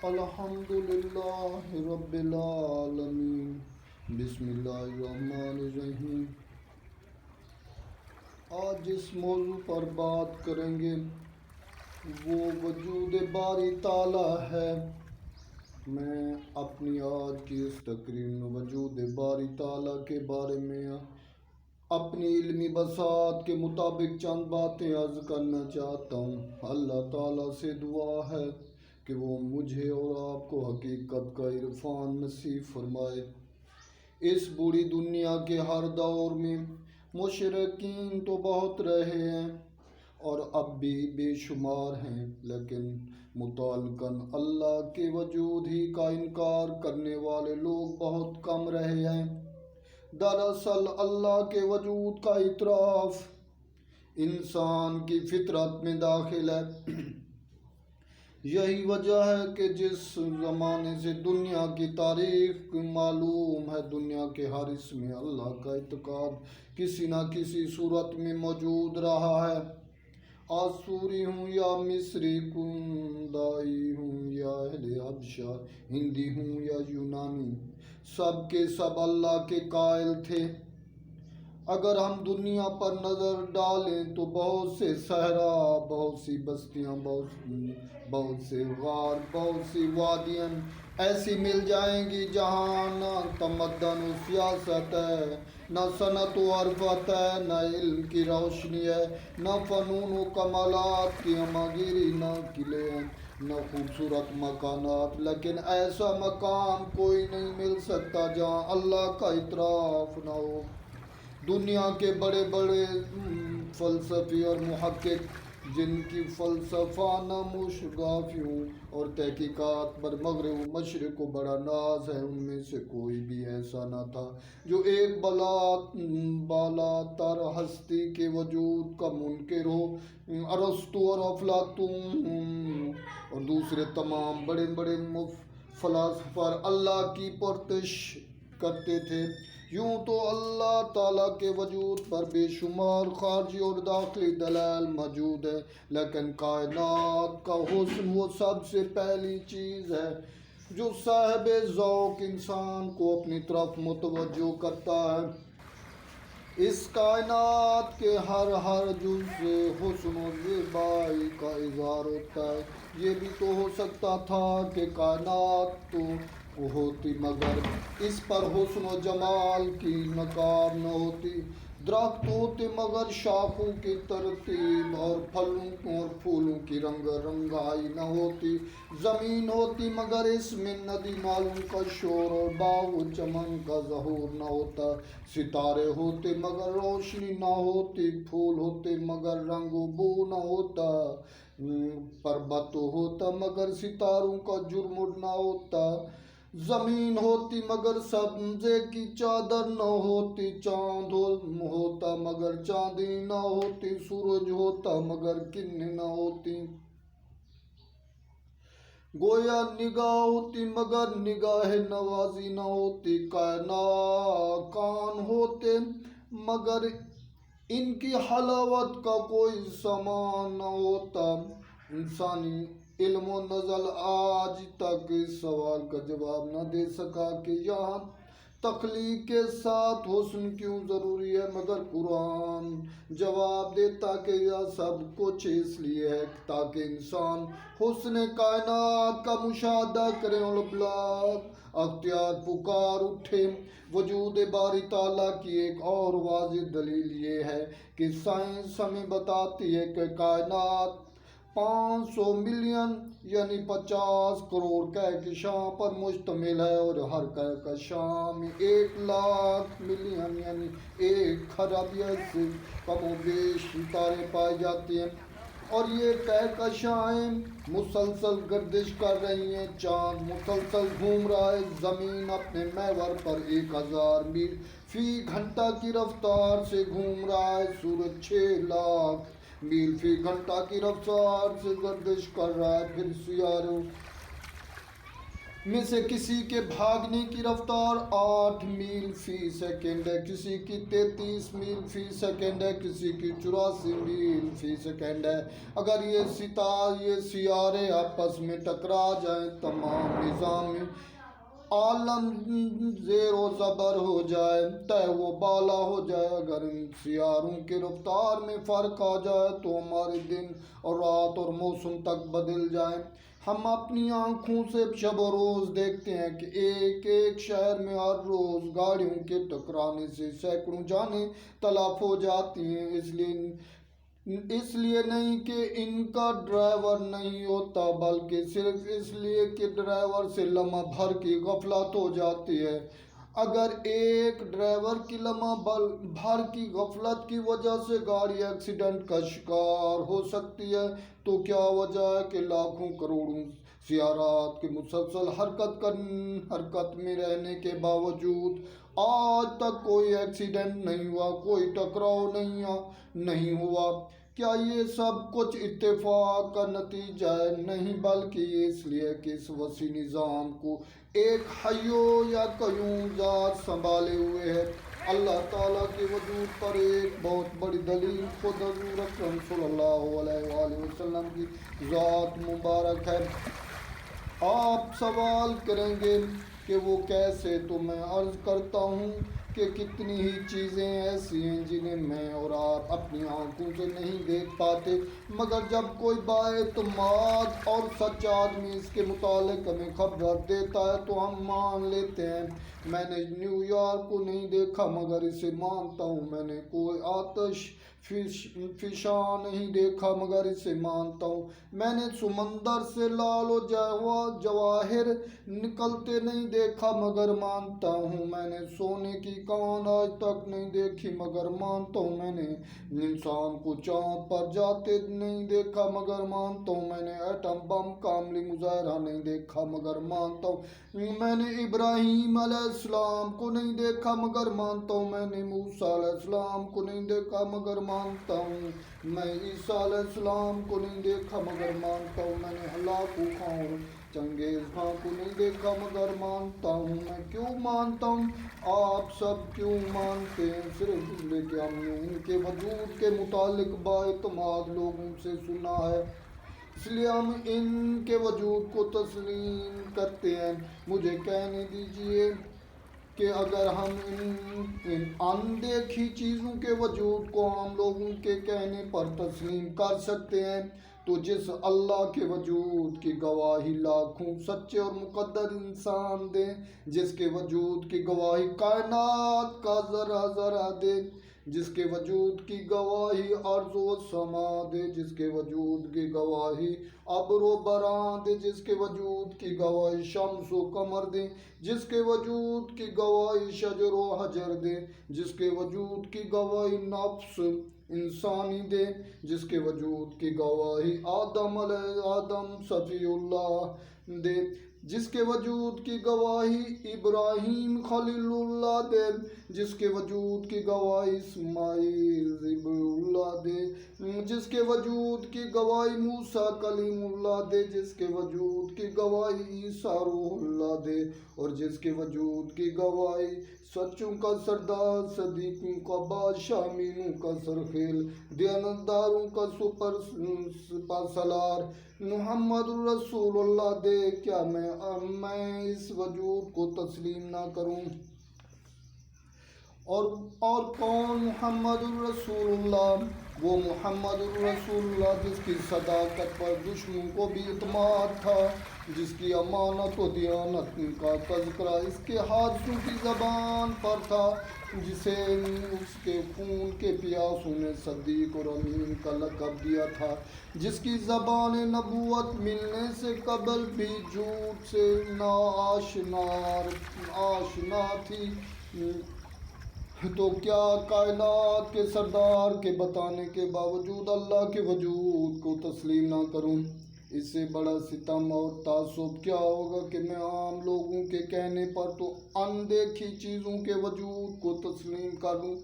الحمد للہ رب العالمین، بسم اللہ الرحمن الرحیم۔ آج جس موضوع پر بات کریں گے وہ وجود باری تعالیٰ ہے۔ میں اپنی آج کی اس تقریر میں وجود باری تعالیٰ کے بارے میں اپنی علمی بساط کے مطابق چند باتیں عرض کرنا چاہتا ہوں۔ اللہ تعالیٰ سے دعا ہے کہ وہ مجھے اور آپ کو حقیقت کا عرفان نصیب فرمائے۔ اس بری دنیا کے ہر دور میں مشرکین تو بہت رہے ہیں اور اب بھی بے شمار ہیں، لیکن متعلقاً اللہ کے وجود ہی کا انکار کرنے والے لوگ بہت کم رہے ہیں۔ دراصل اللہ کے وجود کا اعتراف انسان کی فطرت میں داخل ہے۔ یہی وجہ ہے کہ جس زمانے سے دنیا کی تاریخ معلوم ہے، دنیا کے ہر حصے میں اللہ کا اعتقاد کسی نہ کسی صورت میں موجود رہا ہے۔ آسوری ہوں یا مصری، کندائی ہوں یا اہل حبشہ، ہندی ہوں یا یونانی، سب کے سب اللہ کے قائل تھے۔ اگر ہم دنیا پر نظر ڈالیں تو بہت سے صحرا، بہت سی بستیاں، بہت سے غار، بہت سی وادیاں ایسی مل جائیں گی جہاں نہ تمدن و سیاست ہے، نہ صنعت و عرفت ہے، نہ علم کی روشنی ہے، نہ فنون و کمالات کی ہماگیری، نہ قلعے ہیں، نہ خوبصورت مکانات، لیکن ایسا مکان کوئی نہیں مل سکتا جہاں اللہ کا اعتراف نہ ہو۔ دنیا کے بڑے بڑے فلسفی اور محقق جن کی فلسفانہ مشرفیوں اور تحقیقات پر مغرب و مشرق کو بڑا ناز ہے، ان میں سے کوئی بھی ایسا نہ تھا جو ایک بالا تر ہستی کے وجود کا منکر ہو۔ ارسطو اور افلاطون اور دوسرے تمام بڑے بڑے فلاسفہ اللہ کی پرستش کرتے تھے۔ یوں تو اللہ تعالیٰ کے وجود پر بے شمار خارجی اور داخلی دلائل موجود ہیں، لیکن کائنات کا حسن وہ سب سے پہلی چیز ہے جو صاحب ذوق انسان کو اپنی طرف متوجہ کرتا ہے۔ اس کائنات کے ہر جز سے حسن و زیبائی کا اظہار ہوتا ہے۔ یہ بھی تو ہو سکتا تھا کہ کائنات تو ہوتی مگر اس پر حسن و جمال کی نقاب نہ ہوتی، درخت ہوتے مگر شاخوں کی ترتیب اور پھلوں اور پھولوں کی رنگ رنگائی نہ ہوتی، زمین ہوتی مگر اس میں ندی نالوں کا شور اور باغ و چمن کا ظہور نہ ہوتا، ستارے ہوتے مگر روشنی نہ ہوتی، پھول ہوتے مگر رنگ و بو نہ ہوتا، پربت ہوتا مگر ستاروں کا جرمٹ نہ ہوتا، زمین ہوتی مگر سبزے کی چادر نہ ہوتی، چاند ہوتا مگر چاندنی نہ ہوتی، سورج ہوتا مگر کرنیں نہ ہوتی، گویا نگاہ ہوتی مگر نگاہ نوازی نہ ہوتی، کان ہوتے مگر ان کی حلاوت کا کوئی سامان نہ ہوتا۔ انسانی علم و نزل آج تک اس سوال کا جواب نہ دے سکا کہ یہاں تخلیق کے ساتھ حسن کیوں ضروری ہے، مگر قرآن جواب دیتا کہ یہ سب کچھ اس لیے ہے تاکہ انسان حسن کائنات کا مشاہدہ کرے اور اختیار پکار اٹھے۔ وجود باری تعالیٰ کی ایک اور واضح دلیل یہ ہے کہ سائنس ہمیں بتاتی ہے کہ کائنات 500 ملین یعنی 50 کروڑ کہکشاں پر مشتمل ہے، اور ہر کہکشاں میں 1 لاکھ ملین یعنی 1 خراب یا سے کم و بیش ستارے پائے جاتے ہیں، اور یہ کہکشائیں مسلسل گردش کر رہی ہیں، چاند مسلسل گھوم رہا ہے، زمین اپنے محور پر 1000 میل فی گھنٹہ کی رفتار سے گھوم رہا ہے، سورج 6 لاکھ میل فی گھنٹہ کی رفتار سے گردش کر رہا ہے، پھر سیاروں میں سے کسی کے بھاگنے کی رفتار 8 میل فی سیکنڈ ہے، کسی کی 33 میل فی سیکنڈ ہے، کسی کی 84 میل فی سیکنڈ ہے۔ اگر یہ سیارے آپس میں ٹکرا جائیں، تمام نظام عالم زیر و زبر ہو جائے، طے و بالا ہو جائے۔ اگر ان سیاروں کے رفتار میں فرق آ جائے تو ہمارے دن اور رات اور موسم تک بدل جائیں۔ ہم اپنی آنکھوں سے شب و روز دیکھتے ہیں کہ ایک ایک شہر میں ہر روز گاڑیوں کے ٹکرانے سے سینکڑوں جانیں تلف ہو جاتی ہیں، اس لیے نہیں کہ ان کا ڈرائیور نہیں ہوتا، بلکہ صرف اس لیے کہ ڈرائیور سے لمحہ بھر کی غفلت ہو جاتی ہے۔ اگر ایک ڈرائیور کی لمحہ بھر کی غفلت کی وجہ سے گاڑی ایکسیڈنٹ کا شکار ہو سکتی ہے، تو کیا وجہ ہے کہ لاکھوں کروڑوں سیارات کے مسلسل حرکت میں رہنے کے باوجود آج تک کوئی ایکسیڈنٹ نہیں ہوا، کوئی ٹکراؤ نہیں ہوا؟ کیا یہ سب کچھ اتفاق کا نتیجہ ہے؟ نہیں، بلکہ یہ اس لیے کہ اس وسیع نظام کو ایک حیو یا قیوم ذات سنبھالے ہوئے ہے۔ اللہ تعالیٰ کے وجود پر ایک بہت بڑی دلیل خود حضور اکرم صلی اللہ علیہ وآلہ وسلم کی ذات مبارک ہے۔ آپ سوال کریں گے کہ وہ کیسے؟ تو میں عرض کرتا ہوں کہ کتنی ہی چیزیں ایسی ہیں جنہیں میں اور آپ اپنی آنکھوں سے نہیں دیکھ پاتے، مگر جب کوئی بااعتماد اور سچا آدمی اس کے متعلق ہمیں خبر دیتا ہے تو ہم مان لیتے ہیں۔ میں نے نیو یارک کو نہیں دیکھا مگر اسے مانتا ہوں، میں نے کوئی آتش فشاں نہیں دیکھا مگر اسے مانتا ہوں، میں نے سمندر سے لال و جواہر نکلتے نہیں دیکھا مگر مانتا ہوں، میں نے سونے کی کان آج تک نہیں دیکھی مگر مانتا ہوں، میں نے انسان کو چاند پر جاتے نہیں دیکھا مگر مانتا ہوں، میں نے ایٹم بم کا عملی مظاہرہ نہیں دیکھا مگر مانتا ہوں، میں نے ابراہیم علیہ السلام کو نہیں دیکھا مگر مانتا ہوں، میں نے موسیٰ علیہ السلام کو نہیں دیکھا مگر مانتا ہوں، میں عیسیٰ علیہ السلام کو نہیں دیکھا مگر مانتا ہوں، میں نے ہلاکو خان اور چنگیز خان کو نہیں دیکھا مگر مانتا ہوں۔ میں کیوں مانتا ہوں؟ آپ سب کیوں مانتے ہیں؟ صرف اس لیے کہ ہم نے ان کے وجود کے متعلق بااعتماد لوگوں سے سنا ہے، اس لیے ہم ان کے وجود کو تسلیم کرتے ہیں۔ مجھے کہنے دیجیے کہ اگر ہم ان اندیکھی چیزوں کے وجود کو عام لوگوں کے کہنے پر تسلیم کر سکتے ہیں، تو جس اللہ کے وجود کی گواہی لاکھوں سچے اور مقدر انسان دیں، جس کے وجود کی گواہی کائنات کا ذرہ ذرہ دے، جس کے وجود کی گواہی ارض و سما دے، جس کے وجود کی گواہی ابر و باران دے، جس کے وجود کی گواہی شمس و قمر دے، جس کے وجود کی گواہی شجر و حجر دے، جس کے وجود کی گواہی نفس انسانی دے، جس کے وجود کی گواہی آدم صفی اللہ دے، جس کے وجود کی گواہی ابراہیم خلیل اللہ دے، جس کے وجود کی گواہی اسماعیل ذبح اللہ دے، جس کے وجود کی گواہی موسیٰ کلیم اللہ دے، جس کے وجود کی گواہی عیسیٰ روح اللہ دے، اور جس کے وجود کی گواہی سچوں کا سردار، صدیقوں کا بادشاہ، امینوں کا سرخیل، دیانتداروں کا سپہ سالار محمد الرسول اللہ دے۔ کیا میں اس وجود کو تسلیم نہ کروں؟ اور کون محمد الرسول اللہ؟ وہ محمد الرسول اللہ جس کی صداقت پر دشمنوں کو بھی اعتماد تھا، جس کی امانت و دیانت کا تذکرہ اس کے حادثوں کی زبان پر تھا، جسے اس کے خون کے پیاسوں نے صدیق اور امین کا لقب دیا تھا، جس کی زبان نبوت ملنے سے قبل بھی جھوٹ سے آشنا تھی۔ تو کیا کائنات کے سردار کے بتانے کے باوجود اللہ کے وجود کو تسلیم نہ کروں؟ اس سے بڑا ستم اور تعصب کیا ہوگا کہ میں عام لوگوں کے کہنے پر تو اندیکھی چیزوں کے وجود کو تسلیم کر لوں،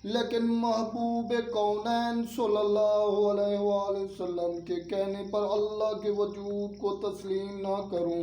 لیکن محبوب کونین صلی اللہ علیہ وآلہ وسلم کے کہنے پر اللہ کے وجود کو تسلیم نہ کروں۔